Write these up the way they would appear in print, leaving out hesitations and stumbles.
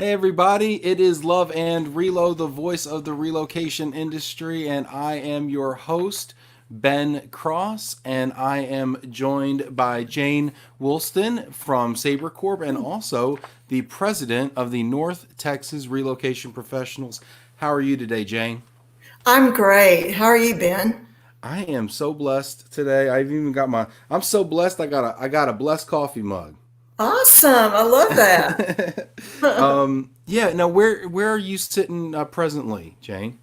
Hey everybody, it is Love and Relo, the voice of the relocation industry, and I am your host, Ben Cross, and I am joined by Jane Woolston from Sabre Corp and also the president of the North Texas Relocation Professionals. How are you today, Jane? I'm great. How are you, Ben? I am so blessed today. I've even got I'm so blessed I got a blessed coffee mug. Awesome. I love that. Yeah. Now, where are you sitting presently, Jane?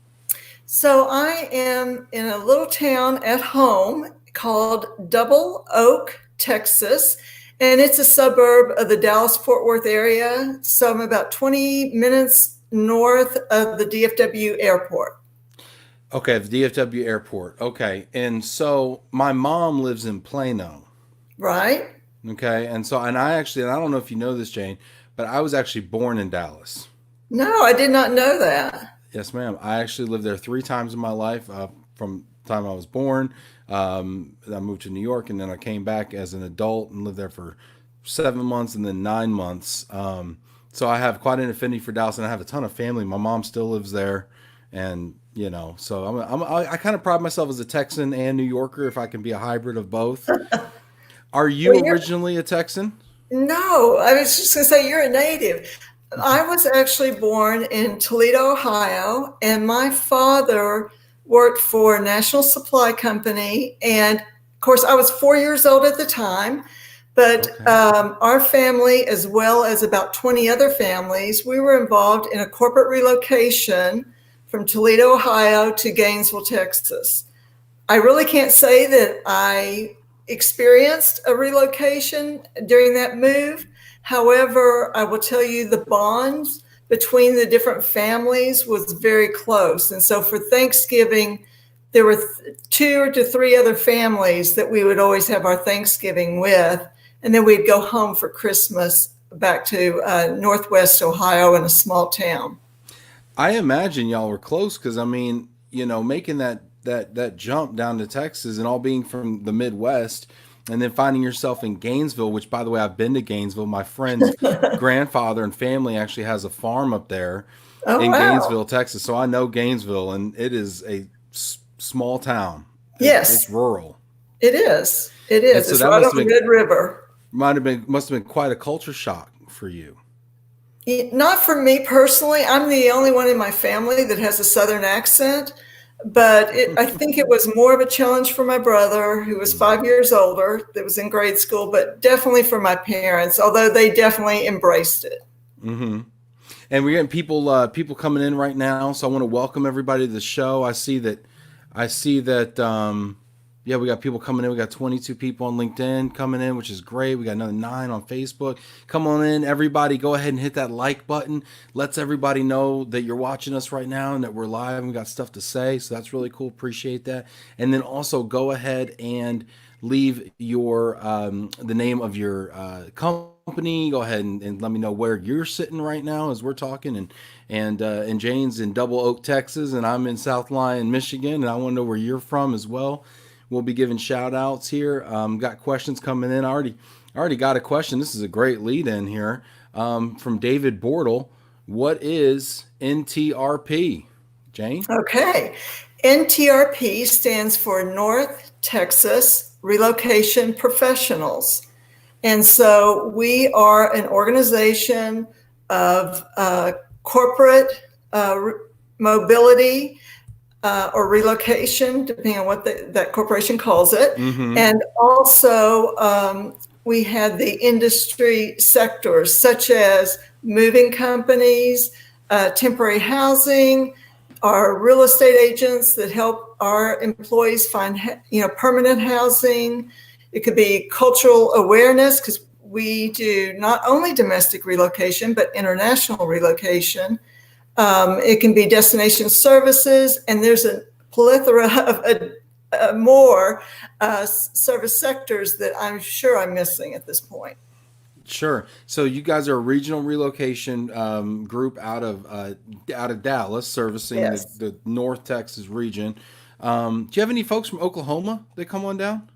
So I am in a little town at home called Double Oak, Texas, and it's a suburb of the Dallas-Fort Worth area. So I'm about 20 minutes north of the DFW airport. Okay, the DFW airport. Okay, and so my mom lives in Plano. Right? Okay, and I don't know if you know this, Jane, but I was actually born in Dallas. No, I did not know that. Yes, ma'am. I actually lived there three times in my life. From the time I was born, I moved to New York, and then I came back as an adult and lived there for 7 months and then 9 months. So I have quite an affinity for Dallas, and I have a ton of family. My mom still lives there, and so I kind of pride myself as a Texan and New Yorker if I can be a hybrid of both. Are Well, you originally a Texan? no, I was just going to say you're a native. I was actually born in Toledo, Ohio, and my father worked for a national supply company. And of course, I was 4 years old at the time, but Okay. our family, as well as about 20 other families, we were involved in a corporate relocation from Toledo, Ohio to Gainesville, Texas. I really can't say that I experienced a relocation during that move. However, I will tell you the bonds between the different families was very close. And so for Thanksgiving, there were two to three other families that we would always have our Thanksgiving with. And then we'd go home for Christmas back to Northwest Ohio in a small town. I imagine y'all were close because I mean, making that jump down to Texas and all being from the Midwest, and then finding yourself in Gainesville, which by the way, I've been to Gainesville. My friend's grandfather and family actually has a farm up there Oh, in wow. Gainesville, Texas. So I know Gainesville, and it is a small town. It's Yes, rural, it is. It and is. so It's that right on the Red River. must have been quite a culture shock for you. Not for me personally. I'm the only one in my family that has a Southern accent, but I think it was more of a challenge for my brother, who was 5 years older, that was in grade school, but definitely for my parents, although they definitely embraced it. Mm-hmm. And we're getting people coming in right now, so I want to welcome everybody to the show. I see that yeah, we got people coming in. We got 22 people on LinkedIn coming in, which is great. We got another 9 on Facebook. Come on in, everybody. Go ahead and hit that like button. Lets everybody know that you're watching us right now and that we're live and we got stuff to say. So that's really cool. Appreciate that. And then also go ahead and leave your the name of your company. Go ahead and let me know where you're sitting right now as we're talking. And Jane's in Double Oak, Texas, and I'm in South Lyon, Michigan, and I want to know where you're from as well. We'll be giving shout outs here. Got questions coming in. I already got a question. This is a great lead in here from David Bortle. What is NTRP? Jane? Okay. NTRP stands for North Texas Relocation Professionals. And so we are an organization of corporate mobility or relocation, depending on what that corporation calls it. Mm-hmm. And also, we had the industry sectors such as moving companies, temporary housing, our real estate agents that help our employees find permanent housing. It could be cultural awareness because we do not only domestic relocation but international relocation. It can be destination services, and there's a plethora of more service sectors that I'm sure I'm missing at this point. Sure. So you guys are a regional relocation group out of Dallas, servicing Yes. the North Texas region. Do you have any folks from Oklahoma that come on down?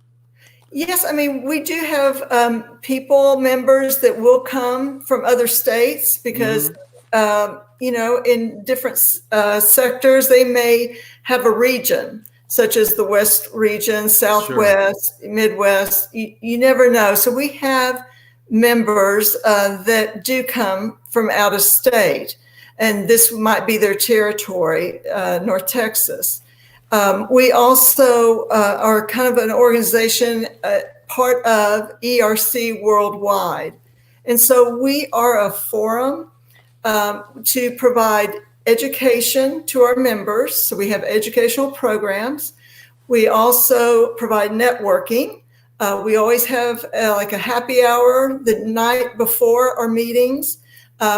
Yes, I mean, we do have people, members that will come from other states because Mm-hmm. in different sectors, they may have a region, such as the West region, Southwest, sure. Midwest. You never know. So we have members that do come from out of state, and this might be their territory, North Texas. We also are kind of an organization, part of ERC Worldwide. And so we are a forum to provide education to our members. So we have educational programs. We also provide networking. We always have like a happy hour the night before our meetings.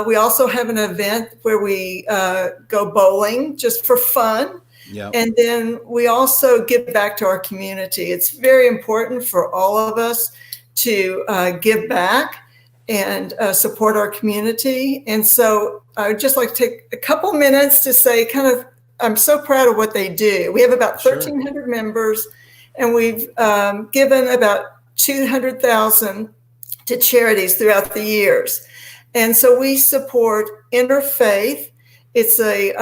We also have an event where we go bowling just for fun. Yep. And then we also give back to our community. It's very important for all of us to give back and support our community. And so I would just like to take a couple minutes to say I'm so proud of what they do. We have about 1,300 members, and we've given about $200,000 to charities throughout the years. And so we support Interfaith. It's a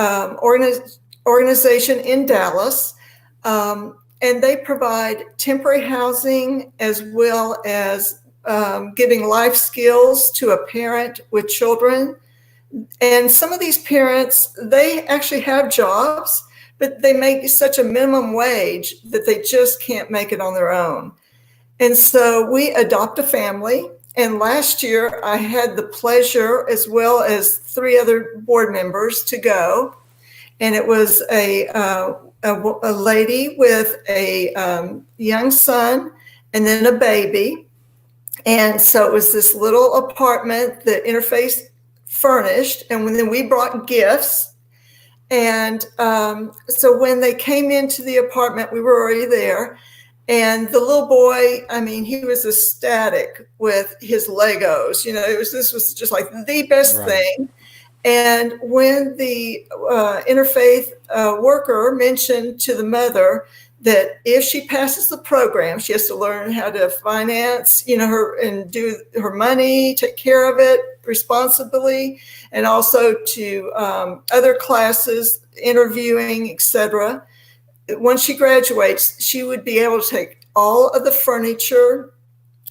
organization in Dallas, and they provide temporary housing as well as giving life skills to a parent with children. And some of these parents, they actually have jobs, but they make such a minimum wage that they just can't make it on their own. And so we adopt a family. And last year I had the pleasure, as well as 3 other board members, to go. And it was a lady with a young son and then a baby. And so it was this little apartment that Interfaith furnished. And then we brought gifts. And so when they came into the apartment, we were already there. And the little boy, he was ecstatic with his Legos. This was just like the best thing. And when the interfaith worker mentioned to the mother that if she passes the program, she has to learn how to finance, her and do her money, take care of it responsibly, and also to other classes, interviewing, etc. Once she graduates, she would be able to take all of the furniture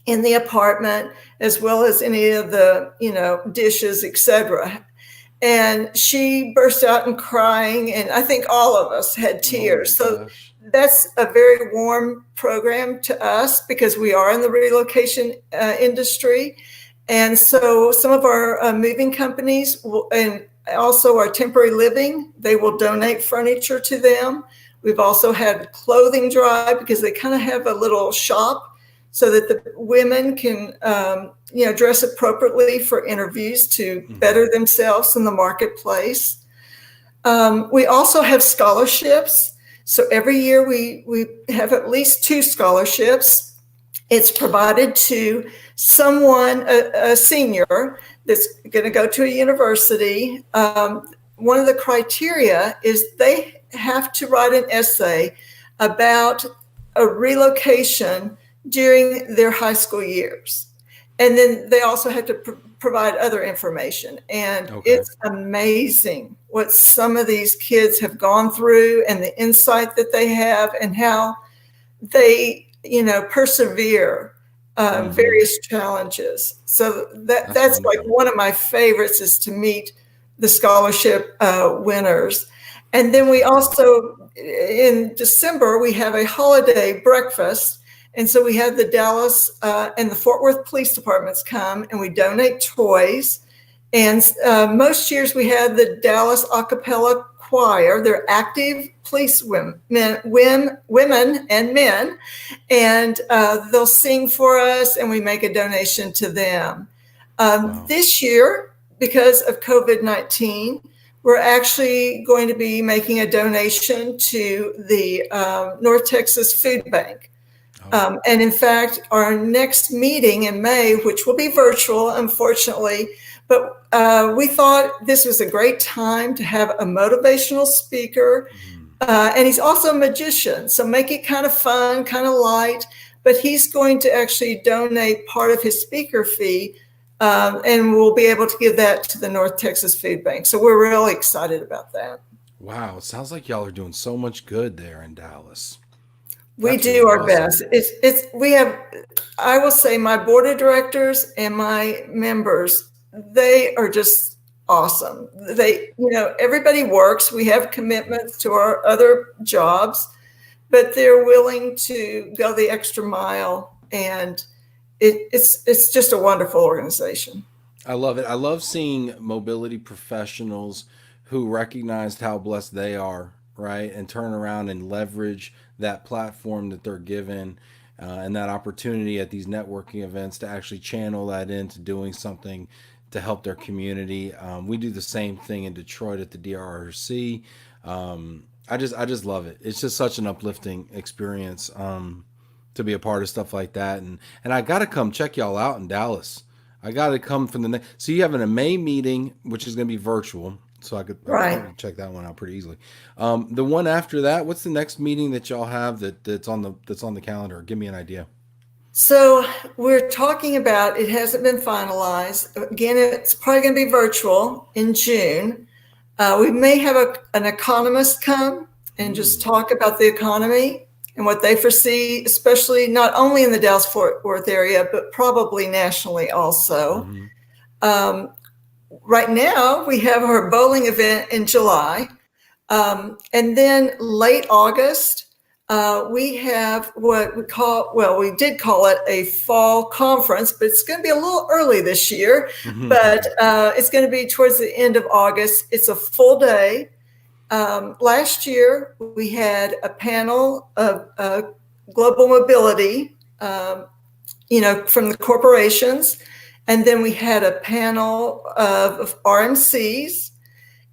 in the apartment, as well as any of the, dishes, etc. And she burst out in crying, and I think all of us had tears. So that's a very warm program to us because we are in the relocation industry. And so some of our moving companies and also our temporary living, they will donate furniture to them. We've also had clothing drive because they kind of have a little shop so that the women can, dress appropriately for interviews to better themselves in the marketplace. We also have scholarships. So every year we have at least 2 scholarships. It's provided to someone, a senior that's going to go to a university. One of the criteria is they have to write an essay about a relocation during their high school years. And then they also have to provide other information. And It's amazing what some of these kids have gone through and the insight that they have and how they, persevere various challenges. So that's like one of my favorites is to meet the scholarship winners. And then we also, in December, we have a holiday breakfast. And so we have the Dallas and the Fort Worth police departments come and we donate toys. And most years we had the Dallas a cappella choir. They're active police women and men. And they'll sing for us and we make a donation to them. This year, because of COVID-19, we're actually going to be making a donation to the North Texas Food Bank. And in fact, our next meeting in May, which will be virtual, unfortunately, but we thought this was a great time to have a motivational speaker. And he's also a magician, so make it kind of fun, kind of light. But he's going to actually donate part of his speaker fee And we'll be able to give that to the North Texas Food Bank. So we're really excited about that. Wow, it sounds like y'all are doing so much good there in Dallas. We That's do really our awesome. best. We have, I will say, my board of directors and my members, they are just awesome. Everybody works. We have commitments to our other jobs, but they're willing to go the extra mile, and it's just a wonderful organization. I love it. I love seeing mobility professionals who recognized how blessed they are, right? And turn around and leverage that platform that they're given and that opportunity at these networking events to actually channel that into doing something to help their community. We do the same thing in Detroit at the DRRC. I just love it. It's just such an uplifting experience to be a part of stuff like that. And I got to come check y'all out in Dallas. I got to come from the so you have a May meeting, which is going to be virtual. So I could probably check that one out pretty easily. The one after that, what's the next meeting that y'all have that's on the calendar? Give me an idea. So we're talking about, it hasn't been finalized. Again, it's probably going to be virtual in June. We may have an economist come and just talk about the economy and what they foresee, especially not only in the Dallas-Fort Worth area, but probably nationally also. Right now, we have our bowling event in July. And then late August, we have what we did call it a fall conference, but it's going to be a little early this year. But it's going to be towards the end of August. It's a full day. Last year, we had a panel of global mobility, from the corporations. And then we had a panel of RMCs.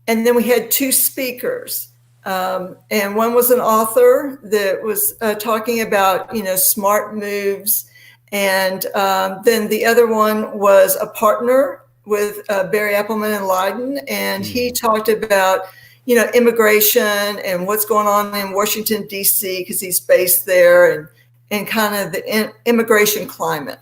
And then we had two speakers. And one was an author that was talking about, smart moves. And then the other one was a partner with Barry Appleman and Leiden. And he talked about, immigration and what's going on in Washington, D.C., because he's based there, and kind of the immigration climate.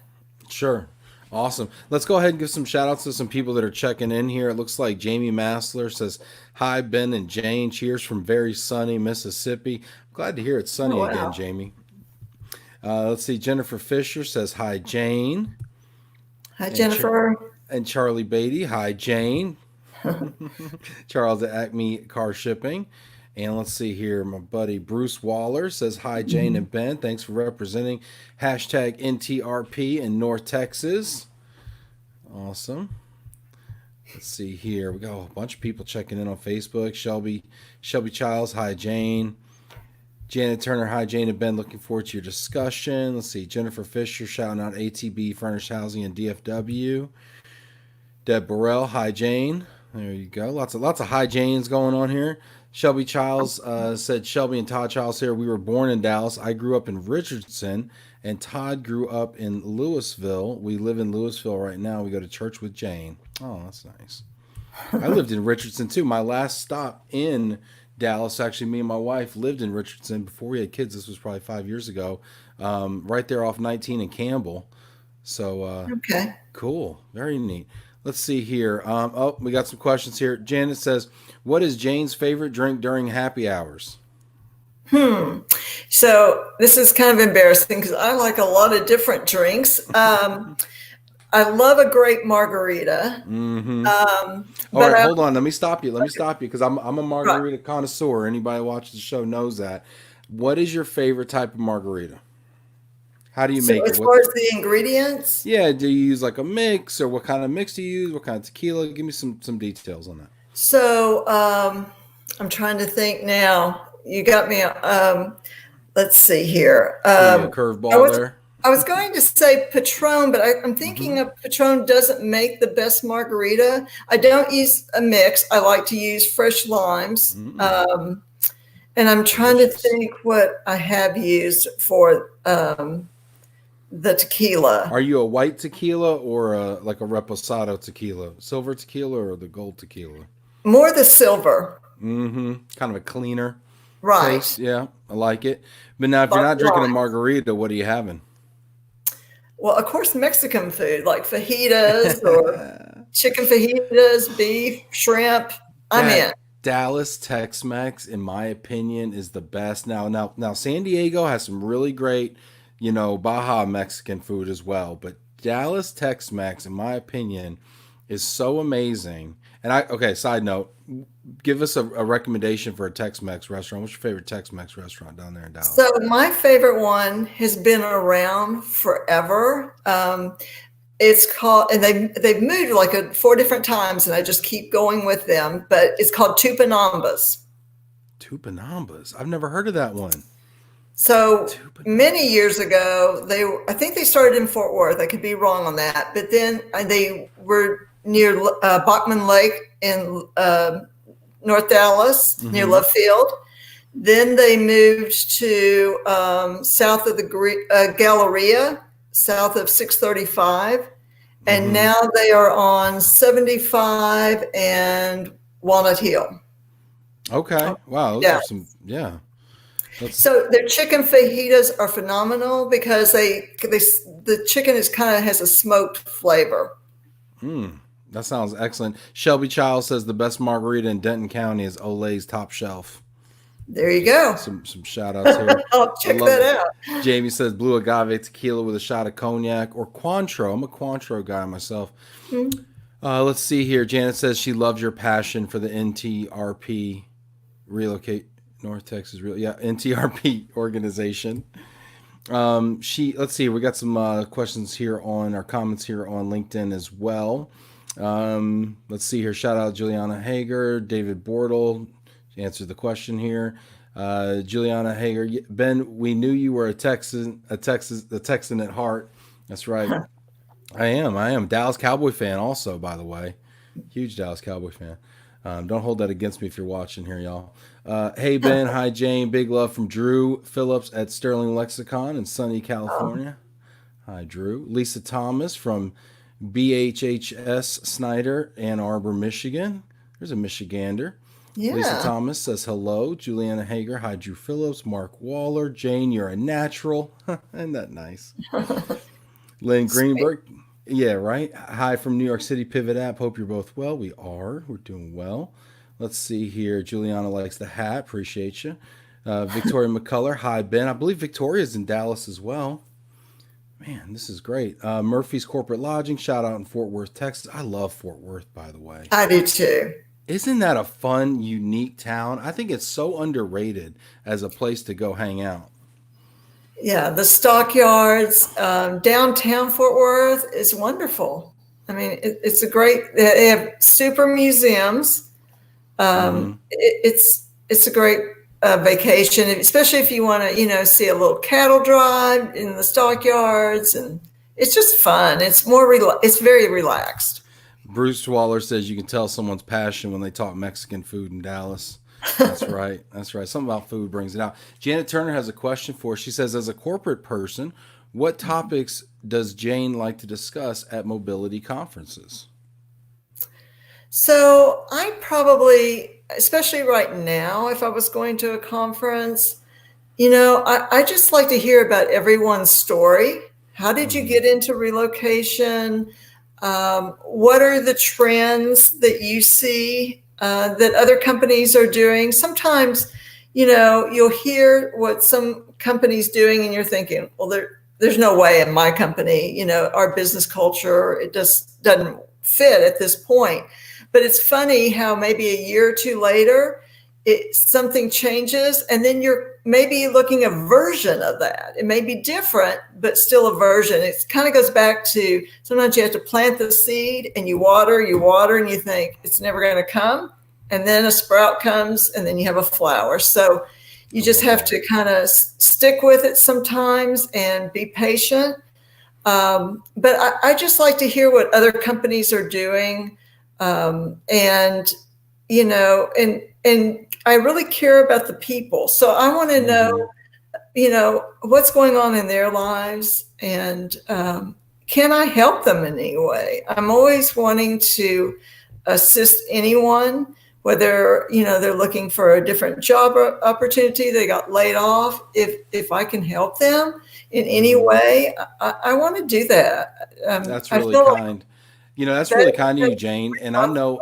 Sure. Awesome. Let's go ahead and give some shout outs to some people that are checking in here. It looks like Jamie Massler says, hi, Ben and Jane. Cheers from very sunny Mississippi. I'm glad to hear it's sunny again, Jamie. Let's see. Jennifer Fisher says, hi, Jane. Hi, Jennifer. And Charlie Beatty. Hi, Jane. Charles at Acme Car Shipping. And let's see here. My buddy Bruce Waller says, hi, Jane and Ben. Thanks for representing hashtag NTRP in North Texas. Awesome. Let's see here. We got a bunch of people checking in on Facebook. Shelby Childs, hi, Jane. Janet Turner, hi, Jane and Ben. Looking forward to your discussion. Let's see. Jennifer Fisher shouting out ATB Furnished Housing in DFW. Deb Burrell, hi, Jane. There you go. Lots of hi Janes going on here. Shelby Childs said, Shelby and Todd Childs here. We were born in Dallas. I grew up in Richardson, and Todd grew up in Louisville. We live in Louisville right now. We go to church with Jane. Oh, that's nice. I lived in Richardson, too. My last stop in Dallas, actually, me and my wife lived in Richardson before we had kids. This was probably 5 years ago, right there off 19 and Campbell. So, okay. Cool. Very neat. Let's see here. We got some questions here. Janet says, what is Jane's favorite drink during happy hours? So this is kind of embarrassing because I like a lot of different drinks. I love a great margarita. All right, hold on. Let me stop you because I'm a margarita connoisseur. Anybody watching the show knows that. What is your favorite type of margarita? How do you make it? As far as the ingredients? Yeah, do you use like a mix, or what kind of mix do you use? What kind of tequila? Give me some details on that. So I'm trying to think now. You got me. Let's see here. A curveball there. I was going to say Patron, but I'm thinking of Patron doesn't make the best margarita. I don't use a mix. I like to use fresh limes. And I'm trying to think what I have used for the tequila. Are you a white tequila or like a reposado tequila? Silver tequila or the gold tequila? More the silver. Kind of a cleaner right taste. Yeah, I like it. But now if you're not drinking a margarita, what are you having? Well, of course, Mexican food like fajitas or chicken fajitas, beef, shrimp. I'm That in. Dallas Tex-Mex, in my opinion, is the best. Now, San Diego has some really great, Baja Mexican food as well. But Dallas Tex-Mex, in my opinion, is so amazing. And okay, side note, give us a recommendation for a Tex-Mex restaurant. What's your favorite Tex-Mex restaurant down there in Dallas? So my favorite one has been around forever. It's called, and they've moved like 4 different times, and I just keep going with them. But it's called Tupinambas. Tupinambas. I've never heard of that one. So Tupinambas. many years ago, I think they started in Fort Worth. I could be wrong on that, but then they were near Bachman Lake in North Dallas, near Love Field. Then they moved to south of the Galleria, south of 635. And now they are on 75 and Walnut Hill. Okay. Wow. Those are some, yeah. So their chicken fajitas are phenomenal because the chicken has a smoked flavor. That sounds excellent. Shelby Child says the best margarita in Denton County is Olay's Top Shelf. There you go. Some shout outs here. I'll check that out. Jamie says blue agave tequila with a shot of cognac or Cointreau. I'm a Cointreau guy myself. Let's see here. Janet says she loves your passion for the NTRP relocate North Texas NTRP organization. Let's see. We got some questions here on our comments here on LinkedIn as well. Let's see here. Shout out Juliana Hager, David Bortle. Answer the question here. Juliana Hager, Ben, we knew you were a Texan at heart. That's right. I am. Dallas Cowboy fan also, by the way. Huge Dallas Cowboy fan. Don't hold that against me if you're watching here, y'all. Hey, Ben. Hi, Jane. Big love from Drew Phillips at Sterling Lexicon in sunny California. Hi, Drew. Lisa Thomas from BHHS Snyder, Ann Arbor, Michigan. There's a Michigander. Yeah. Lisa Thomas says hello. Juliana Hager. Hi, Drew Phillips. Mark Waller. Jane, you're a natural. Isn't that nice? Lynn Greenberg. Yeah, right. Hi from New York City Pivot App. Hope you're both well. We are. We're doing well. Let's see here. Juliana likes the hat. Appreciate you. Victoria McCullough. Hi, Ben. I believe Victoria's in Dallas as well. Man, this is great. Murphy's Corporate Lodging. Shout out in Fort Worth, Texas. I love Fort Worth, by the way. I do too. Isn't that a fun, unique town? I think it's so underrated as a place to go hang out. Yeah, the stockyards, downtown Fort Worth is wonderful. I mean, it's a great. They have super museums. It's a great vacation, especially if you want to, see a little cattle drive in the stockyards, and it's just fun. It's it's very relaxed. Bruce Waller says you can tell someone's passion when they talk Mexican food in Dallas. That's right. That's right. Something about food brings it out. Janet Turner has a question for us. She says, as a corporate person, what topics does Jane like to discuss at mobility conferences? So I probably, especially right now, if I was going to a conference, I just like to hear about everyone's story. How did you get into relocation? What are the trends that you see that other companies are doing? Sometimes, you'll hear what some company's doing and you're thinking, well, there's no way in my company, our business culture, it just doesn't fit at this point. But it's funny how maybe a year or two later, something changes, and then you're maybe looking at a version of that. It may be different, but still a version. It kind of goes back to sometimes you have to plant the seed and you water, and you think it's never going to come. And then a sprout comes, and then you have a flower. So you just have to kind of stick with it sometimes and be patient. But I just like to hear what other companies are doing. And I really care about the people. So I want to know, what's going on in their lives, and can I help them in any way? I'm always wanting to assist anyone, whether, they're looking for a different job opportunity, they got laid off. If I can help them in any way, I want to do that. That's I really feel like kind. That's really that, kind of you, Jane. And I know,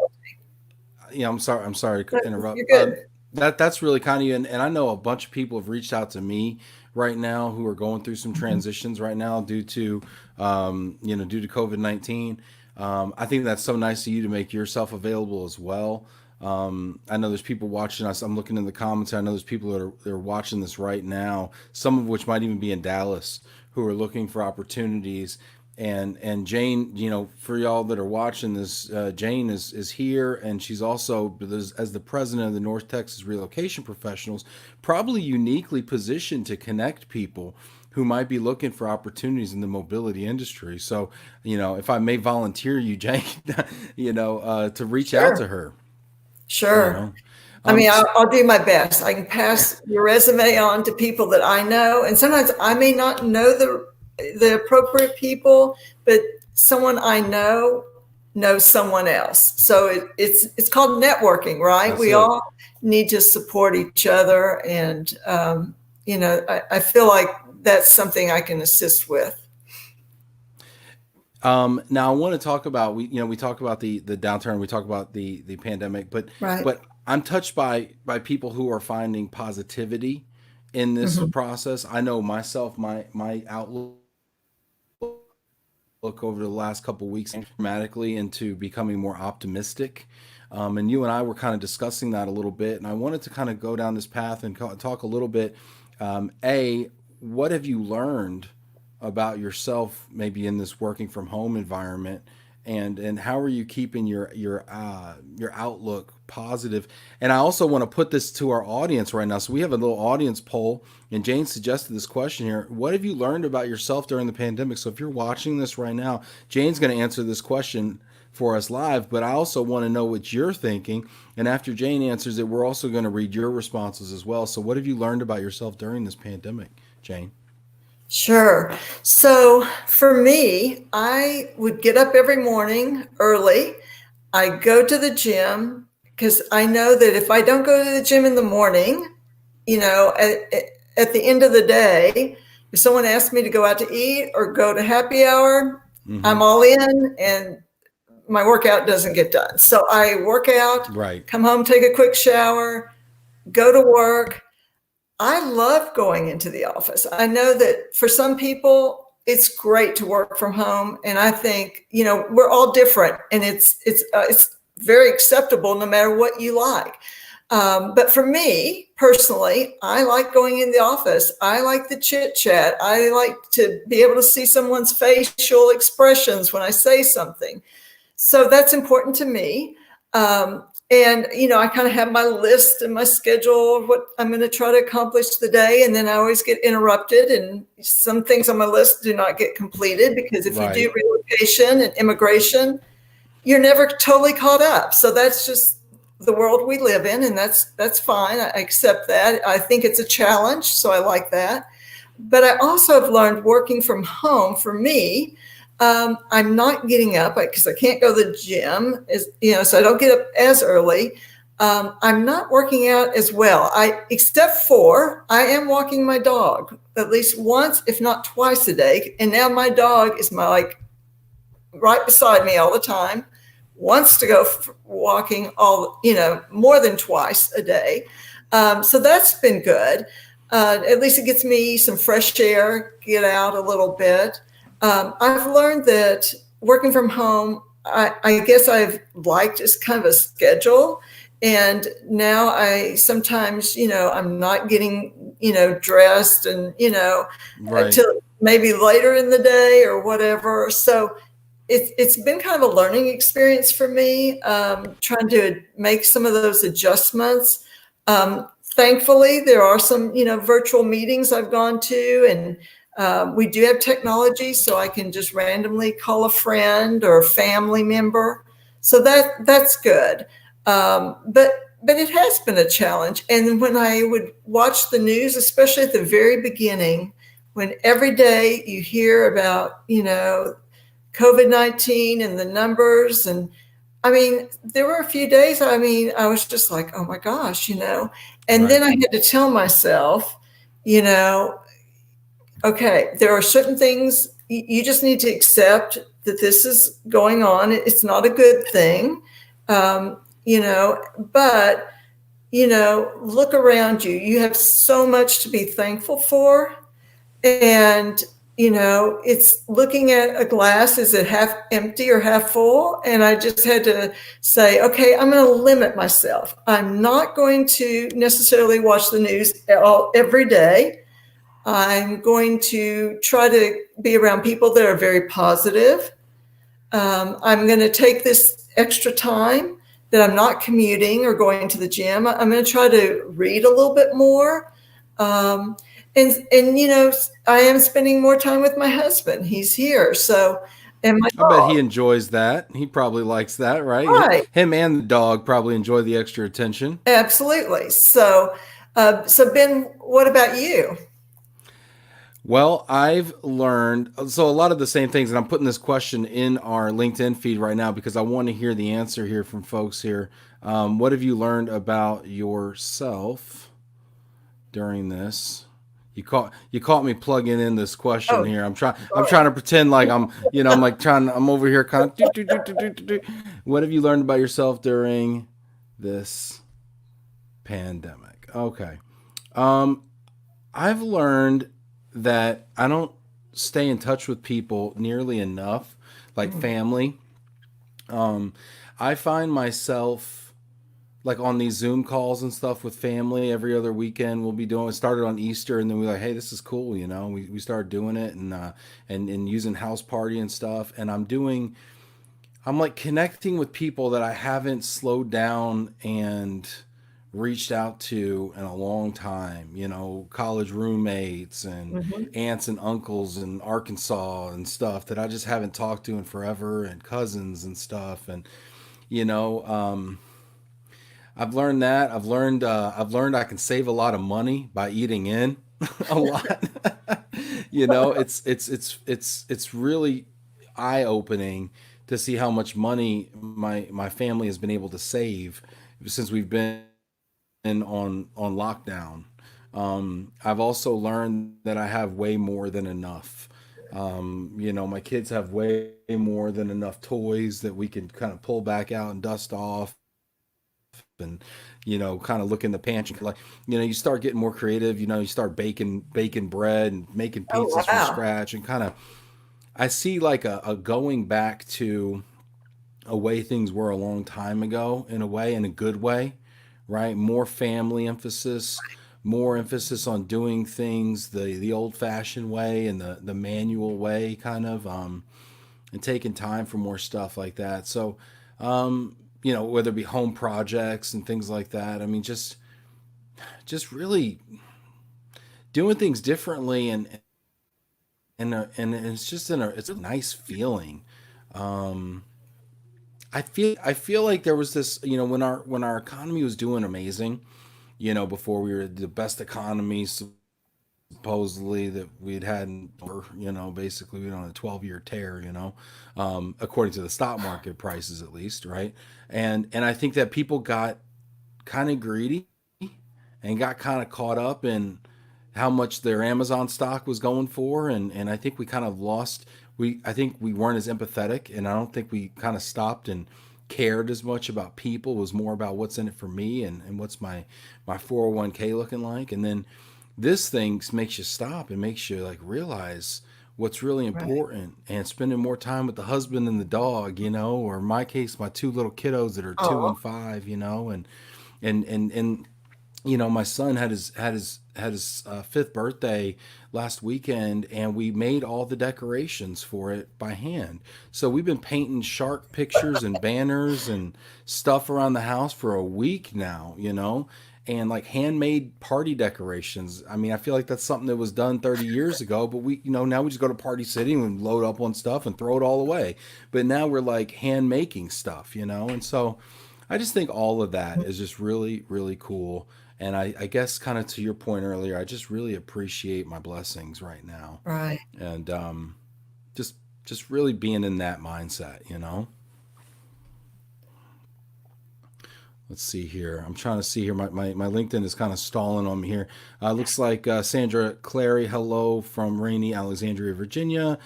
I'm sorry to you're interrupt. good. That's really kind of you. And I know a bunch of people have reached out to me right now who are going through some transitions right now due to, due to COVID-19. I think that's so nice of you to make yourself available as well. I know there's people watching us. I'm looking in the comments. I know there's people that are watching this right now, some of which might even be in Dallas, who are looking for opportunities. And Jane, for y'all that are watching this, Jane is here, and she's also, as the president of the North Texas Relocation Professionals, probably uniquely positioned to connect people who might be looking for opportunities in the mobility industry. So, if I may volunteer you, Jane, to reach out to Sure. her. Sure. I Um, mean, I'll do my best. I can pass your resume on to people that I know, and sometimes I may not know the appropriate people, but someone I know knows someone else. So it's called networking, right? that's We it. all need to support each other, and I feel like that's something I can assist with. Now I want to talk about we talk about the downturn, we talk about the pandemic, but Right. but I'm touched by people who are finding positivity in this Hmm. process. I know myself, my outlook over the last couple of weeks dramatically into becoming more optimistic. And you and I were kind of discussing that a little bit, and I wanted to kind of go down this path and talk a little bit. What have you learned about yourself, maybe in this working from home environment, and how are you keeping your outlook positive? And I also want to put this to our audience right now. So we have a little audience poll, and Jane suggested this question here: what have you learned about yourself during the pandemic? So if you're watching this right now, Jane's going to answer this question for us live, but I also want to know what you're thinking. And after Jane answers it, we're also going to read your responses as well. So what have you learned about yourself during this pandemic, Jane? Sure. So for me, I would get up every morning early. I go to the gym because I know that if I don't go to the gym in the morning, at the end of the day, if someone asks me to go out to eat or go to happy hour, Mm-hmm. I'm all in and my workout doesn't get done. So I work out, Right. come home, take a quick shower, go to work. I love going into the office. I know that for some people, it's great to work from home, and I think we're all different, and it's very acceptable no matter what you like. But for me personally, I like going in the office. I like the chit chat. I like to be able to see someone's facial expressions when I say something. So that's important to me. And I kind of have my list and my schedule of what I'm going to try to accomplish the day. And then I always get interrupted, and some things on my list do not get completed because if you Right. do relocation and immigration, you're never totally caught up. So that's just the world we live in, and that's fine. I accept that. I think it's a challenge, so I like that. But I also have learned working from home for me. I'm not getting up because I can't go to the gym, so I don't get up as early. I'm not working out as well. Except for I am walking my dog at least once, if not twice a day. And now my dog is right beside me all the time, wants to go walking more than twice a day. So that's been good. At least it gets me some fresh air, get out a little bit. I've learned that working from home, I guess I've liked is kind of a schedule. And now I sometimes, I'm not getting, dressed and, Right. till maybe later in the day or whatever. So it's been kind of a learning experience for me, trying to make some of those adjustments. Thankfully, there are some, virtual meetings I've gone to, and we do have technology, so I can just randomly call a friend or a family member. So that's good. But it has been a challenge. And when I would watch the news, especially at the very beginning, when every day you hear about, COVID-19 and the numbers, and I mean, there were a few days, I mean, I was just like, oh my gosh, and then Right. I had to tell myself, you know, okay, there are certain things you just need to accept that this is going on. It's not a good thing, but, look around you. You have so much to be thankful for. And, it's looking at a glass, is it half empty or half full? And I just had to say, okay, I'm going to limit myself. I'm not going to necessarily watch the news every day. I'm going to try to be around people that are very positive. I'm going to take this extra time that I'm not commuting or going to the gym. I'm going to try to read a little bit more. Um, and I am spending more time with my husband. He's here. So, and my I bet he dog. enjoys that. He probably likes that, right? Right. Him and the dog probably enjoy the extra attention. Absolutely. So Ben, what about you? Well, I've learned so a lot of the same things, and I'm putting this question in our LinkedIn feed right now because I want to hear the answer here from folks here. What have you learned about yourself during this? You caught me plugging in this question Oh, here. I'm sorry. trying to pretend like I'm like I'm over here kind of do. What have you learned about yourself during this pandemic? Okay. Um I've learned that I don't stay in touch with people nearly enough, like Mhm. family. Um, I find myself like on these Zoom calls and stuff with family every other weekend. We'll be doing. It started on Easter, and then we're like, "Hey, this is cool," you know. We started doing it and using house party and stuff. And I'm like connecting with people that I haven't slowed down and reached out to in a long time, college roommates and Mhm. aunts and uncles in Arkansas and stuff that I just haven't talked to in forever, and cousins and stuff. And, you know, um, I've learned that. I've learned I can save a lot of money by eating in a lot. It's really eye opening to see how much money my family has been able to save since we've been on lockdown. I've also learned that I have way more than enough. My kids have way more than enough toys that we can kind of pull back out and dust off and kind of look in the pantry. Like, you start getting more creative. You start baking bread and making Oh, pizzas from wow. scratch, and kind of I see like a going back to a way things were a long time ago, in a way, in a good way, right? More family emphasis, more emphasis on doing things the old fashioned way and the manual way, kind of, and taking time for more stuff like that. So, whether it be home projects and things like that. I mean, just really doing things differently, and it's just it's a nice feeling. Um, I feel like there was this, when our economy was doing amazing, before we were the best economy supposedly that we'd had basically we were on a 12-year tear, according to the stock market prices at least, right? And I think that people got kind of greedy and got kind of caught up in how much their Amazon stock was going for, and I think we kind of lost. I think we weren't as empathetic, and I don't think we kind of stopped and cared as much about people. It was more about what's in it for me, and what's my 401k looking like. And then this thing makes you stop and makes you like realize what's really Right. important, and spending more time with the husband and the dog, or in my case my two little kiddos that are 2 and 5, and my son had his fifth birthday last weekend, and we made all the decorations for it by hand. So we've been painting shark pictures and banners and stuff around the house for a week now, and like handmade party decorations. I mean, I feel like that's something that was done 30 years ago, but now we just go to Party City and load up on stuff and throw it all away. But now we're like hand making stuff, and so I just think all of that is just really, really cool. And I guess kind of to your point earlier, I just really appreciate my blessings right now, Right. and just just really being in that mindset. Let's see here. I'm trying to see here. My LinkedIn is kind of stalling on me here. Looks like Sandra Clary, hello from rainy Alexandria, Virginia.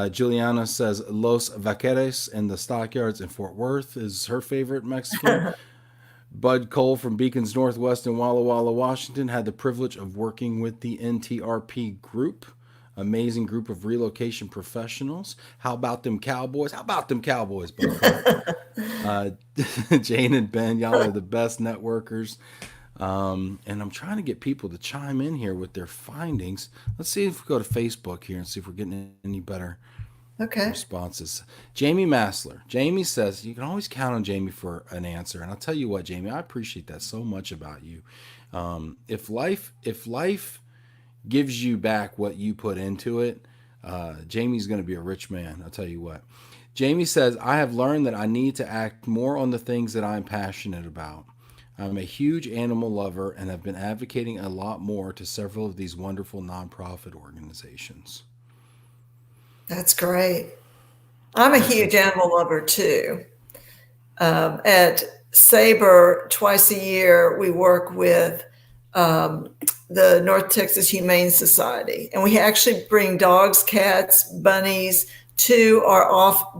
Juliana says Los Vaqueros and the Stockyards in Fort Worth is her favorite Mexican. Bud Cole from Beacons Northwest in Walla Walla, Washington, had the privilege of working with the NTRP group. Amazing group of relocation professionals. How about them Cowboys? How about them Cowboys, Bud Cole? Jane and Ben, y'all are the best networkers. And I'm trying to get people to chime in here with their findings. Let's see if we go to Facebook here and see if we're getting any better responses. Jamie Massler. Jamie says, you can always count on Jamie for an answer. And I'll tell you what, Jamie, I appreciate that so much about you. If life gives you back what you put into it, Jamie's going to be a rich man. I'll tell you what. Jamie says, I have learned that I need to act more on the things that I'm passionate about. I'm a huge animal lover and have been advocating a lot more to several of these wonderful nonprofit organizations. That's great. I'm a huge animal lover too. At Sabre, twice a year, we work with the North Texas Humane Society, and we actually bring dogs, cats, bunnies to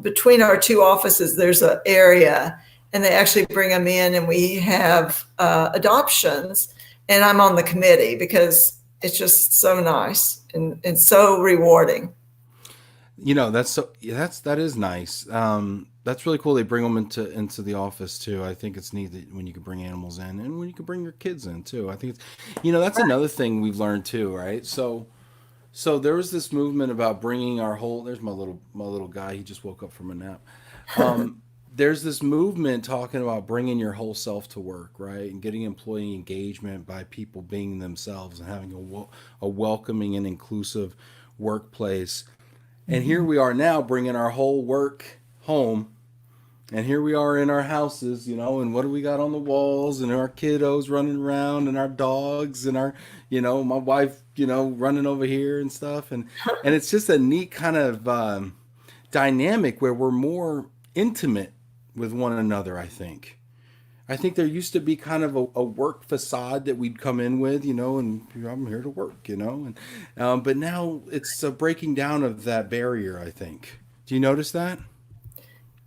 between our two offices. There's an area, and they actually bring them in, and we have adoptions. And I'm on the committee because it's just so nice and so rewarding. You know, that is nice. That's really cool. They bring them into the office too. I think it's neat that when you can bring animals in and when you can bring your kids in too. I think it's, that's another thing we've learned too, right? So there was this movement about bringing our whole. There's my little guy. He just woke up from a nap. There's this movement talking about bringing your whole self to work, right, and getting employee engagement by people being themselves and having a welcoming and inclusive workplace. And here we are now bringing our whole work home. And here we are in our houses, and what do we got on the walls, and our kiddos running around, and our dogs, and our, my wife, running over here and stuff. And it's just a neat kind of dynamic where we're more intimate with one another, I think. I think there used to be kind of a work facade that we'd come in with, and I'm here to work, but now it's a breaking down of that barrier, I think. Do you notice that?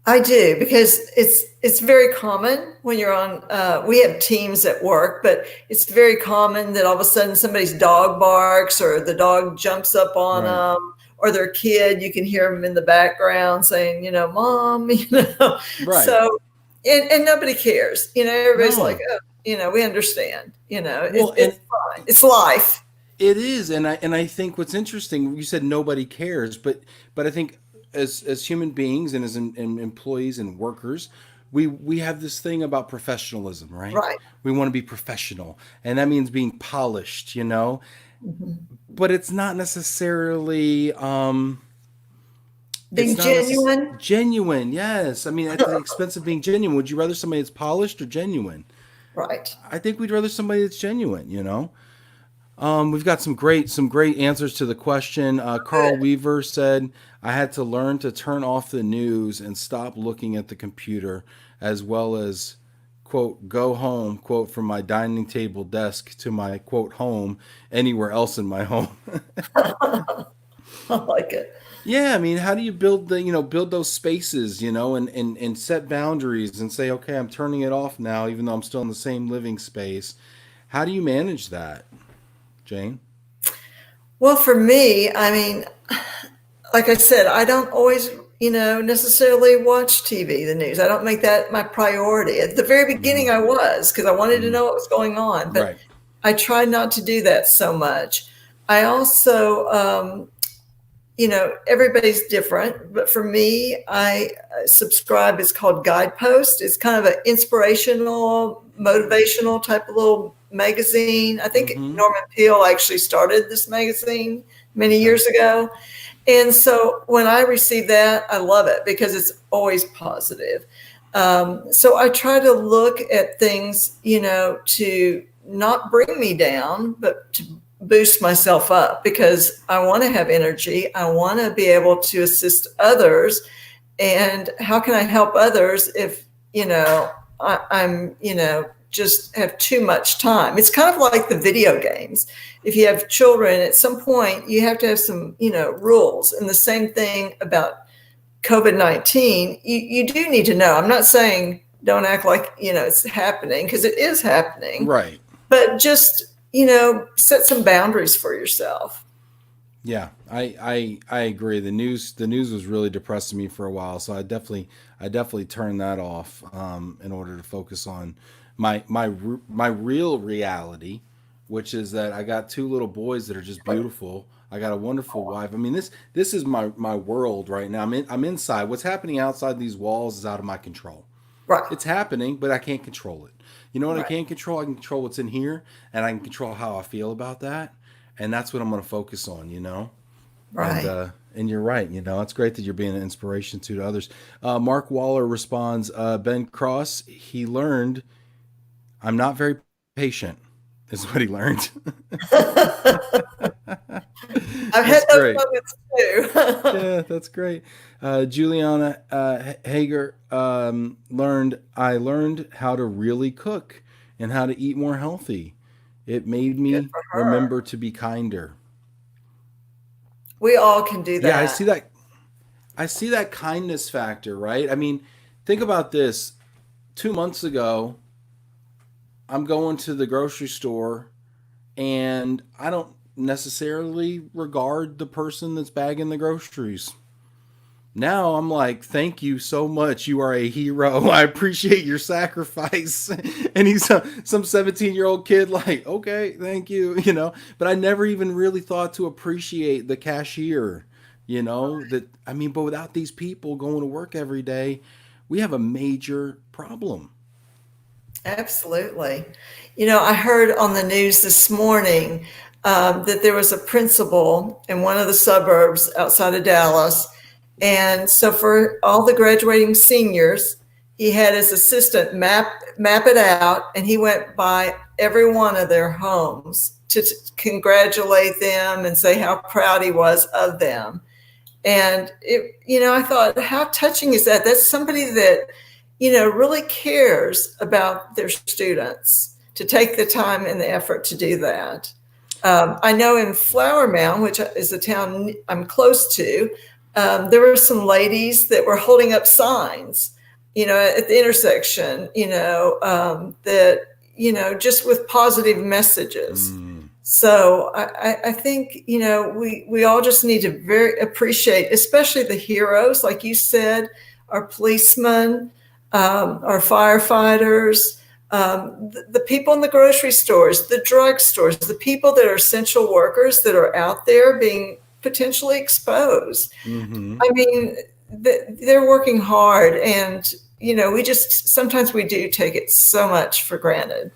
I do, because it's very common when you're on, we have teams at work, but it's very common that all of a sudden somebody's dog barks or the dog jumps up on them, or their kid, you can hear them in the background saying, Mom, Right. So, and nobody cares, everybody's like, oh, we understand, it's fine. It's life. It is. And I think what's interesting, you said nobody cares, but I think as human beings and as employees and workers, we have this thing about professionalism, right? Right. We want to be professional, and that means being polished, but it's not necessarily, being genuine. Genuine, yes. I mean, at the expense of being genuine. Would you rather somebody that's polished or genuine? Right. I think we'd rather somebody that's genuine, We've got some great answers to the question. Carl Weaver said, I had to learn to turn off the news and stop looking at the computer, as well as, quote, go home, quote, from my dining table desk to my, quote, home, anywhere else in my home. I like it. Yeah, I mean, how do you build those spaces, and set boundaries and say, okay, I'm turning it off now, even though I'm still in the same living space. How do you manage that, Jane? Well, for me, I mean, like I said, I don't always, necessarily watch TV, the news. I don't make that my priority. At the very beginning, I was, because I wanted to know what was going on, but I tried not to do that so much. I also, everybody's different, but for me, I subscribe. It's called Guidepost. It's kind of an inspirational, motivational type of little magazine. I think Norman Peale actually started this magazine many years ago. And so when I receive that, I love it because it's always positive. So I try to look at things, to not bring me down, but to boost myself up, because I want to have energy. I want to be able to assist others. And how can I help others if, I'm, just have too much time. It's kind of like the video games. If you have children, at some point you have to have some, rules. And the same thing about COVID-19. You do need to know. I'm not saying don't act like, it's happening, because it is happening. Right. But just, set some boundaries for yourself. Yeah, I agree. The news was really depressing me for a while, so I definitely turned that off in order to focus on my real reality, which is that I got two little boys that are just beautiful. I got a wonderful wife. I mean, this is my world right now. I'm inside. What's happening outside these walls is out of my control. Right. It's happening, but I can't control it. You know what I Right. can control? I can control what's in here, and I can control how I feel about that. And that's what I'm going to focus on, Right. And you're right. It's great that you're being an inspiration to others. Mark Waller responds, Ben Cross, he learned I'm not very patient, is what he learned. I've had That's those great. moments too. Yeah, that's great. Juliana Hager I learned how to really cook and how to eat more healthy. It made Good me for her. remember to be kinder. We all can do Yeah, that. I see that kindness factor, right? I mean, think about this. 2 months ago, I'm going to the grocery store and I don't necessarily regard the person that's bagging the groceries. Now I'm like, thank you so much. You are a hero. I appreciate your sacrifice. And he's some 17-year-old kid, like, okay, thank you, But I never even really thought to appreciate the cashier, but without these people going to work every day, we have a major problem. Absolutely. I heard on the news this morning that there was a principal in one of the suburbs outside of Dallas. And so for all the graduating seniors, he had his assistant map it out, and he went by every one of their homes to congratulate them and say how proud he was of them. And I thought, how touching is that? That's somebody that, really cares about their students to take the time and the effort to do that. I know in Flower Mound, which is a town I'm close to, there were some ladies that were holding up signs, at the intersection, that, just with positive messages. Mm. So I think, we all just need to very appreciate, especially the heroes, like you said, our policemen, our firefighters, the people in the grocery stores, the drug stores, the people that are essential workers that are out there being potentially exposed. Hmm. I mean, they're working hard, and, sometimes we do take it so much for granted.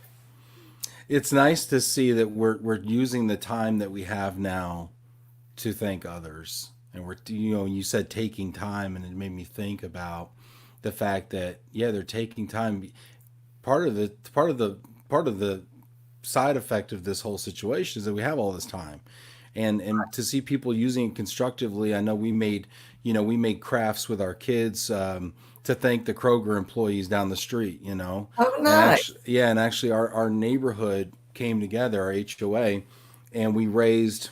It's nice to see that we're using the time that we have now to thank others. And you said taking time, and it made me think about the fact that, yeah, they're taking time. Part of the side effect of this whole situation is that we have all this time, and to see people using it constructively. I know we made crafts with our kids, to thank the Kroger employees down the street, Oh, and nice. actually our neighborhood came together, our HOA, and we raised,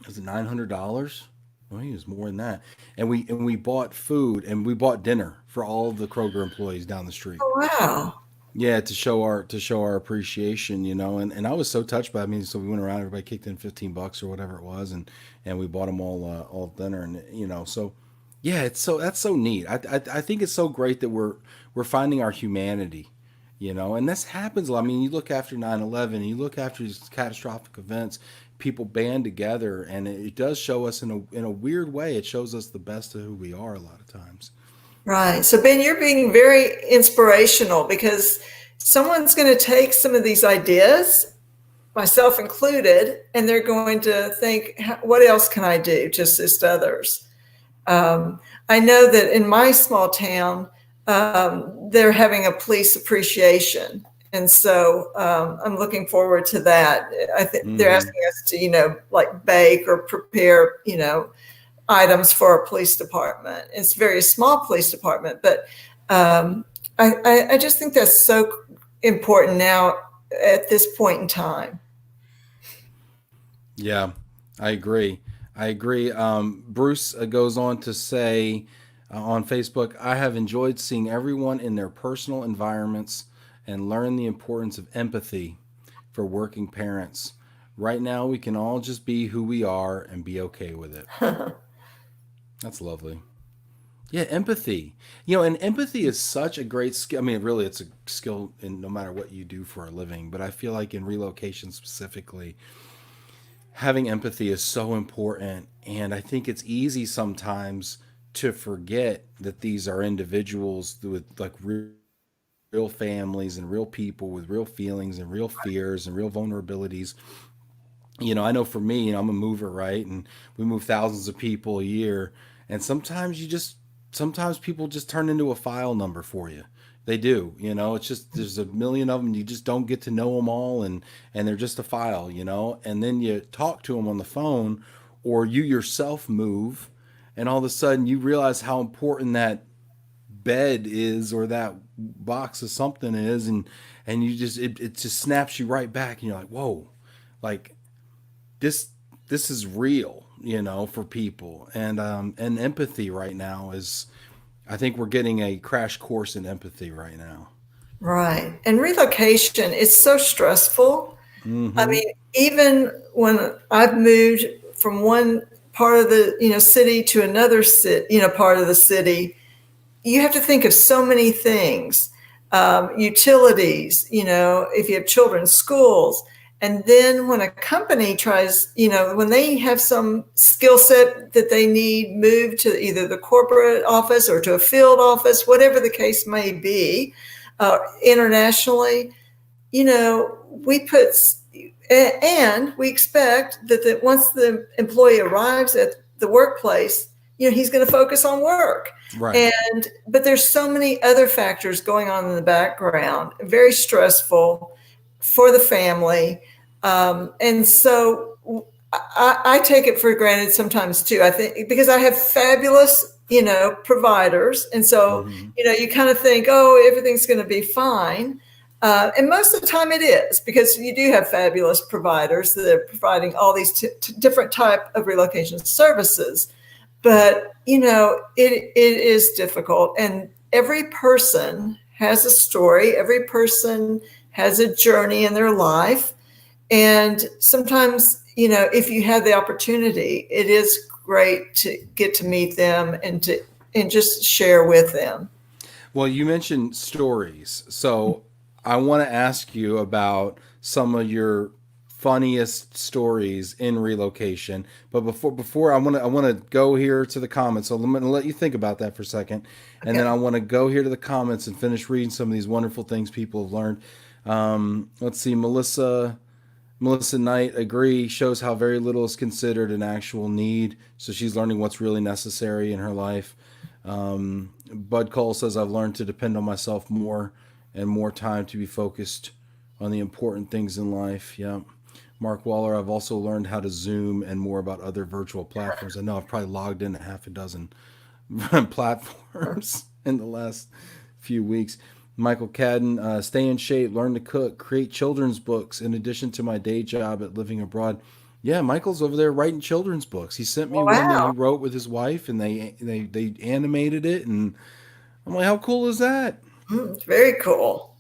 was it $900? I think it was more than that. And we bought food, and we bought dinner for all of the Kroger employees down the street. Oh, wow. Yeah, to show our appreciation, and I was so touched by it. I mean, so we went around, everybody kicked in $15 or whatever it was, and we bought them all dinner, and so yeah, that's so neat. I think it's so great that we're finding our humanity, and this happens a lot. I mean, you look after 9/11, you look after these catastrophic events, people band together, and it does show us in a weird way. It shows us the best of who we are a lot of times. Right. So, Ben, you're being very inspirational, because someone's going to take some of these ideas, myself included, and they're going to think, what else can I do to assist others? I know that in my small town, they're having a police appreciation. And so I'm looking forward to that. I think they're Hmm. asking us to, like bake or prepare, items for our police department. It's a very small police department, but I just think that's so important now at this point in time. Yeah, I agree. I agree. Bruce goes on to say on Facebook, I have enjoyed seeing everyone in their personal environments and learn the importance of empathy for working parents. Right now, we can all just be who we are and be okay with it. That's lovely. Yeah, empathy. And empathy is such a great skill. I mean, really, it's a skill in no matter what you do for a living. But I feel like in relocation specifically, having empathy is so important. And I think it's easy sometimes to forget that these are individuals with like real families and real people with real feelings and real fears and real vulnerabilities. I know for me, I'm a mover, right? And we move thousands of people a year. And sometimes people just turn into a file number for you. They do, it's just, there's a million of them. You just don't get to know them all. And they're just a file, and then you talk to them on the phone or you yourself move. And all of a sudden you realize how important that bed is or that box of something is. And you just, it just snaps you right back. And you're like, whoa, like, this is real, for people. And empathy right now is, I think we're getting a crash course in empathy right now. Right. And relocation is so stressful. I Mm-hmm. mean, even when I've moved from one part of the, city to another city, part of the city, you have to think of so many things, utilities, if you have children, schools. And then when a company tries, when they have some skill set that they need moved to either the corporate office or to a field office, whatever the case may be, internationally, we put, and we expect that once the employee arrives at the workplace, he's going to focus on work. Right. But there's so many other factors going on in the background, very stressful for the family. And so I take it for granted sometimes too, I think, because I have fabulous, providers. And so, Mm-hmm. you kind of think, oh, everything's going to be fine. And most of the time it is, because you do have fabulous providers that are providing all these different type of relocation services. But, it is difficult. And every person has a story. Every person has a journey in their life. And sometimes, if you have the opportunity, it is great to get to meet them and just share with them. Well, you mentioned stories. So I want to ask you about some of your funniest stories in relocation. But before I want to go here to the comments. So I'm going to let you think about that for a second. And then Okay. I want to go here to the comments and finish reading some of these wonderful things people have learned. Let's see, Melissa Knight agree shows how very little is considered an actual need. So she's learning what's really necessary in her life. Bud Cole says I've learned to depend on myself more and more time to be focused on the important things in life. Yeah. Mark Waller, I've also learned how to Zoom and more about other virtual platforms. I know I've probably logged in a half a dozen platforms in the last few weeks. Michael Cadden, stay in shape, learn to cook, create children's books in addition to my day job at living abroad. Yeah, Michael's over there writing children's books. He sent me one that he Wow. wrote with his wife, and they animated it, and I'm like, how cool is that? Very cool.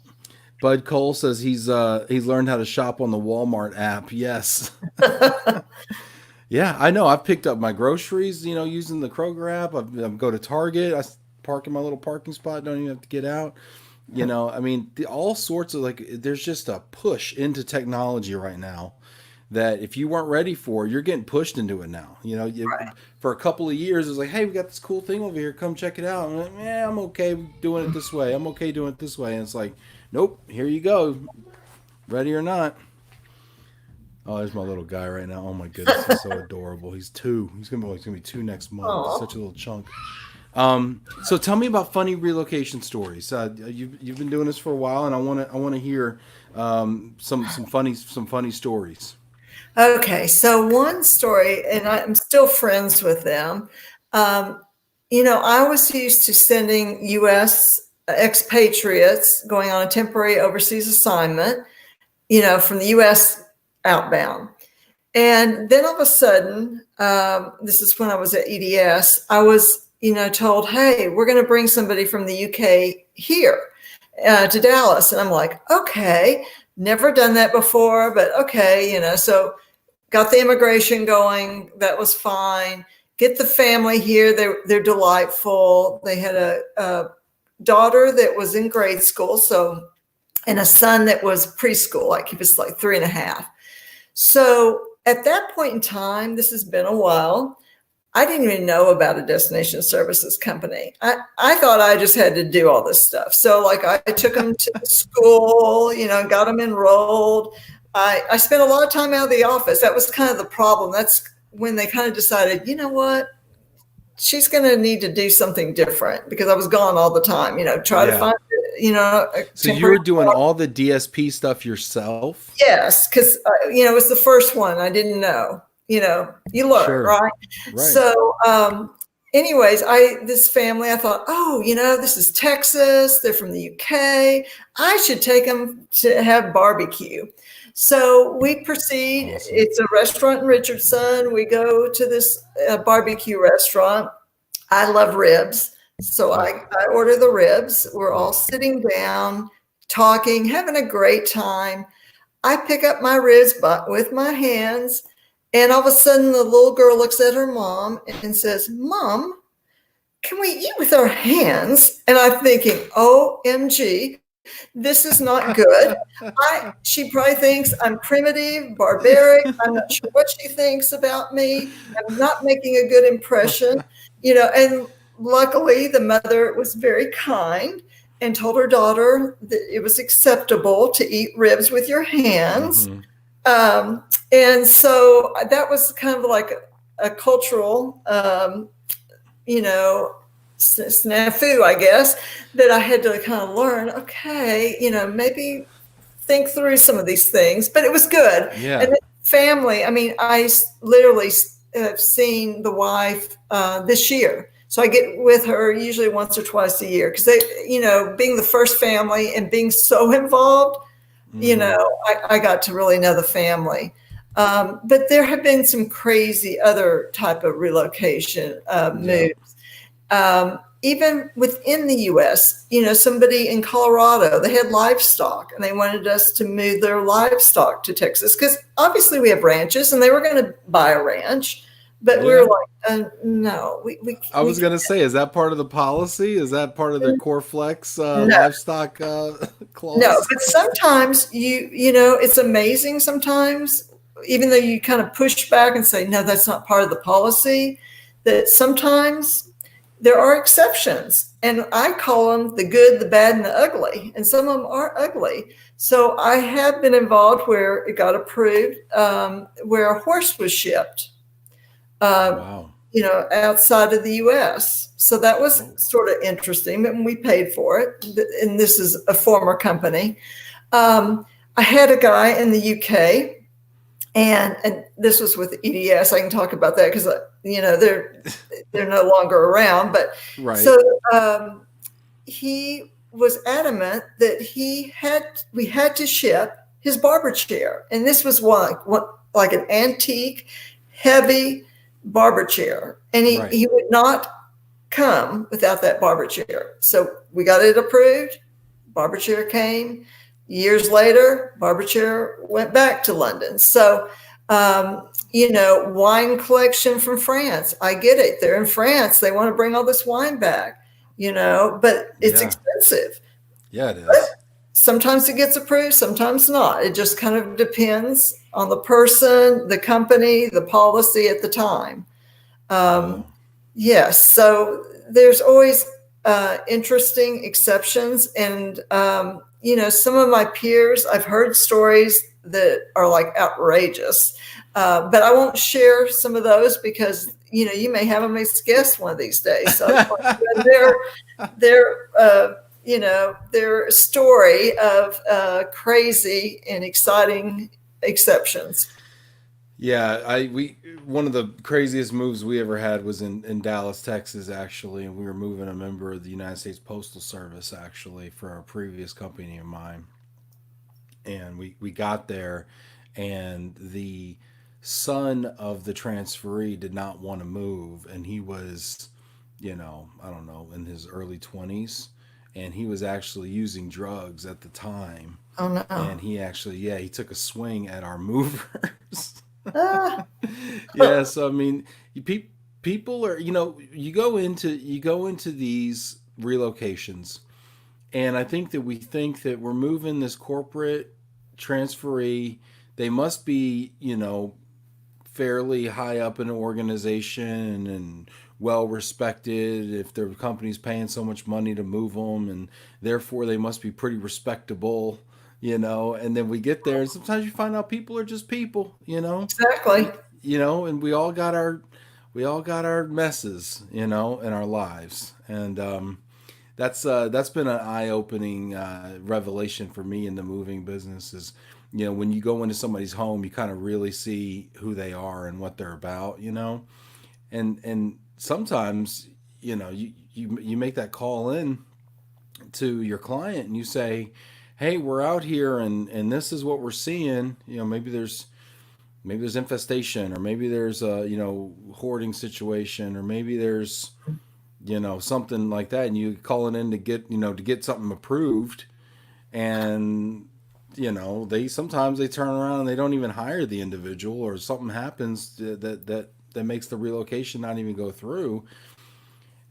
Bud Cole says he's learned how to shop on the Walmart app. Yes, yeah, I know. I've picked up my groceries, using the Kroger app. I go to Target. Park in my little parking spot. Don't even have to get out. I mean, all sorts of there's just a push into technology right now that if you weren't ready for, you're getting pushed into it now. For a couple of years, it's like, hey, we got this cool thing over here. Come check it out. I'm like, yeah, I'm okay doing it this way. I'm okay doing it this way. And it's like, nope, here you go. Ready or not. Oh, there's my little guy right now. Oh my goodness, he's so adorable. He's 2. He's gonna be 2 next month. He's such a little chunk. So tell me about funny relocation stories. You've been doing this for a while, and I want to hear some funny stories. Okay, so one story, and I'm still friends with them. I was used to sending U.S. expatriates going on a temporary overseas assignment, from the U.S. outbound. And then all of a sudden, this is when I was at EDS, I was, told, hey, we're going to bring somebody from the UK here to Dallas. And I'm like, okay, never done that before, but okay, so got the immigration going. That was fine. Get the family here. They're delightful. They had a daughter that was in grade school. And a son that was preschool, like he was like 3.5. So at that point in time, this has been a while, I didn't even know about a destination services company. I thought I just had to do all this stuff. So like I took them to school, got them enrolled. I spent a lot of time out of the office. That was kind of the problem. That's when they kind of decided, you know what, she's going to need to do something different, because I was gone all the time, try to find, So you were doing all the DSP stuff yourself? Yes, because, it was the first one. I didn't know, you learn, Sure. right? So anyways, this family, I thought, oh, this is Texas. They're from the UK. I should take them to have barbecue. So we proceed. Awesome. It's a restaurant in Richardson. We go to this barbecue restaurant. I love ribs. So I order the ribs. We're all sitting down, talking, having a great time. I pick up my ribs with my hands, and all of a sudden the little girl looks at her mom and says, Mom, can we eat with our hands? And I'm thinking, OMG, this is not good. She probably thinks I'm primitive, barbaric. I'm not sure what she thinks about me. I'm not making a good impression, and luckily the mother was very kind and told her daughter that it was acceptable to eat ribs with your hands. Mm-hmm. And so that was kind of like a cultural, snafu, I guess, that I had to kind of learn, okay, maybe think through some of these things, but it was good. Yeah. And family, I literally have seen the wife this year. So I get with her usually once or twice a year, because they, being the first family and being so involved, I got to really know the family. But there have been some crazy other type of relocation moves. Even within the U.S., somebody in Colorado, they had livestock and they wanted us to move their livestock to Texas, because obviously we have ranches and they were going to buy a ranch. But we were like, no. I was going to say, is that part of the policy? Is that part of the core flex livestock clause? No, but sometimes it's amazing sometimes, even though you kind of push back and say, no, that's not part of the policy, that sometimes there are exceptions. And I call them the good, the bad, and the ugly. And some of them are ugly. So I have been involved where it got approved, where a horse was shipped. Wow. Outside of the U.S. So that was sort of interesting, and we paid for it. And this is a former company. I had a guy in the UK, and this was with EDS. I can talk about that because they're no longer around. But right. So he was adamant that we had to ship his barber chair, and this was like an antique, heavy barber chair, and he would not come without that barber chair. So we got it approved. Barber chair came. Years later, barber chair went back to London. So, wine collection from France. I get it. They're in France. They want to bring all this wine back, but it's expensive. Yeah, it is. But sometimes it gets approved, sometimes not. It just kind of depends on the person, the company, the policy at the time. Yes. So there's always interesting exceptions. And, some of my peers, I've heard stories that are like outrageous, but I won't share some of those because, you may have them as guests one of these days. So their story of crazy and exciting exceptions. Yeah, one of the craziest moves we ever had was in Dallas, Texas, actually, and we were moving a member of the United States Postal Service actually for a previous company of mine, and we got there, and the son of the transferee did not want to move, and he was, I don't know, in his early 20s, and he was actually using drugs at the time, Oh no. and he actually, yeah, he took a swing at our movers. Ah, Yeah, so I mean, people are, you go into these relocations, and I think that we think that we're moving this corporate transferee. They must be, fairly high up in an organization and well respected if their company's paying so much money to move them, and therefore they must be pretty respectable, and then we get there and sometimes you find out people are just people, exactly. and we all got our messes, in our lives, and that's been an eye-opening revelation for me in the moving business is, when you go into somebody's home, you kind of really see who they are and what they're about, and sometimes, you make that call in to your client and you say, hey, we're out here and this is what we're seeing. Maybe there's infestation, or maybe there's a hoarding situation, or maybe there's something like that, and you calling in to get something approved, and they sometimes they turn around and they don't even hire the individual, or something happens that makes the relocation not even go through.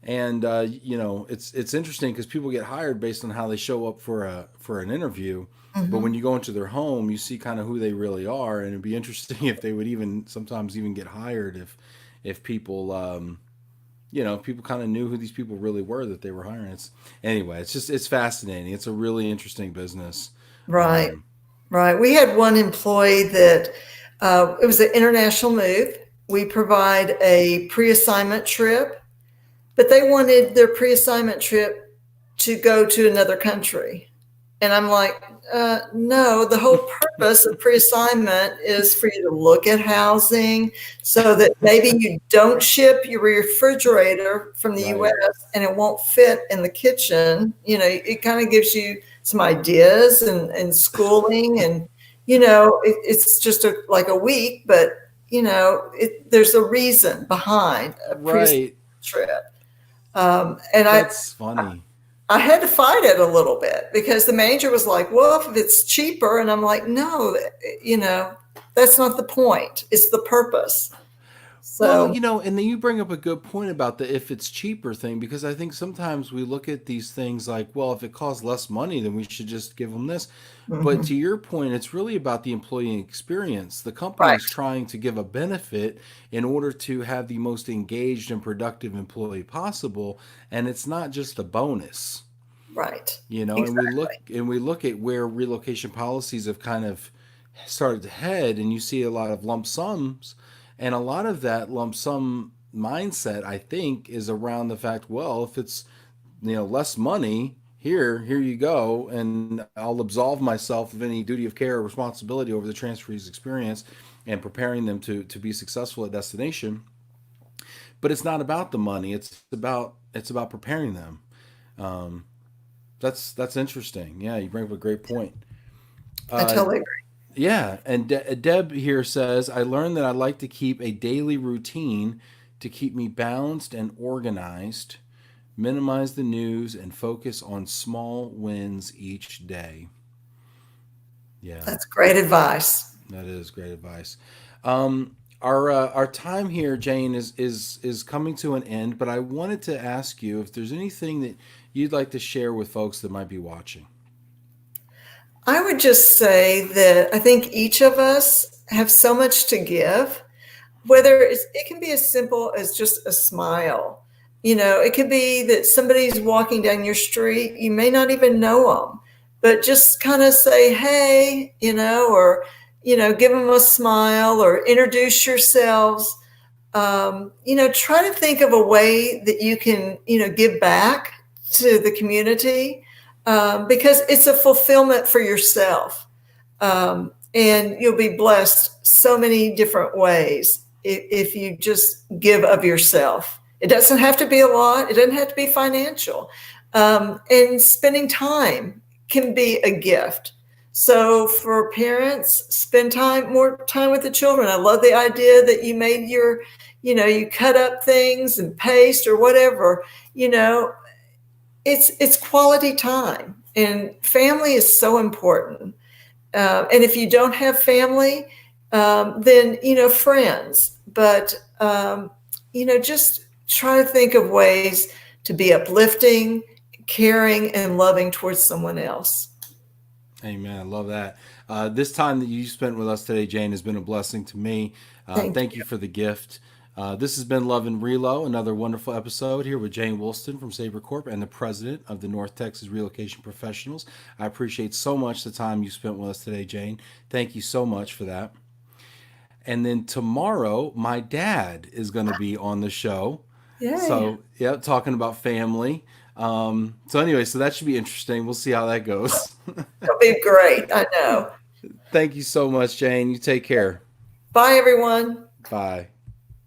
And it's interesting because people get hired based on how they show up for an interview, but when Hmm. you go into their home, you see kind of who they really are, and it'd be interesting if they would even sometimes even get hired if people if people kind of knew who these people really were that they were hiring. It's fascinating. It's a really interesting business. Right, Um, right. We had one employee that it was an international move. We provide a pre-assignment trip, but they wanted their pre-assignment trip to go to another country. And I'm like, no, the whole purpose of pre-assignment is for you to look at housing so that maybe you don't ship your refrigerator from the right, US and it won't fit in the kitchen. It kind of gives you some ideas and schooling, and, it's just like a week, but, there's a reason behind a pre-assignment right. trip. And That's funny. I had to fight it a little bit because the manager was like, well, if it's cheaper. And I'm like, no, that's not the point. It's the purpose. Well, So, and then you bring up a good point about the if it's cheaper thing, because I think sometimes we look at these things like, well, if it costs less money, then we should just give them this. But mhm, to your point, it's really about the employee experience. The right, company's trying to give a benefit in order to have the most engaged and productive employee possible, and it's not just a bonus. right. And Exactly. we look at where relocation policies have kind of started to head, and you see a lot of lump sums, and a lot of that lump sum mindset, I think, is around the fact, well, if it's less money, here you go, and I'll absolve myself of any duty of care or responsibility over the transferee's experience and preparing them to be successful at destination. But it's not about the money, it's about preparing them. um, that's interesting. Yeah, you bring up a great point. I Uh, totally agree. yeah, and Deb here says, I learned that I like to keep a daily routine to keep me balanced and organized, minimize the news, and focus on small wins each day. Yeah, That's great advice. that is great advice. Our time here, Jane, is coming to an end, but I wanted to ask you if there's anything that you'd like to share with folks that might be watching. I would just say that I think each of us have so much to give, whether it can be as simple as just a smile. It could be that somebody's walking down your street, you may not even know them, but just kind of say, hey, or, give them a smile or introduce yourselves. Try to think of a way that you can, give back to the community, because it's a fulfillment for yourself. And you'll be blessed so many different ways if you just give of yourself. It doesn't have to be a lot. It doesn't have to be financial. And spending time can be a gift. So for parents, spend more time with the children. I love the idea that you made you cut up things and paste or whatever. It's quality time, and family is so important. And if you don't have family, then, friends, but, just try to think of ways to be uplifting, caring, and loving towards someone else. Amen. I love that. This time that you spent with us today, Jane, has been a blessing to me. Thank you for the gift. This has been Love and Relo, another wonderful episode here with Jane Woolston from Sabre Corp and the president of the North Texas Relocation Professionals. I appreciate so much the time you spent with us today, Jane. Thank you so much for that. And then tomorrow, my dad is going to be on the show. Yay. So, yeah, talking about family. So anyway, so that should be interesting. We'll see how that goes. That'll be great. I know. Thank you so much, Jane. You take care. Bye, everyone. Bye.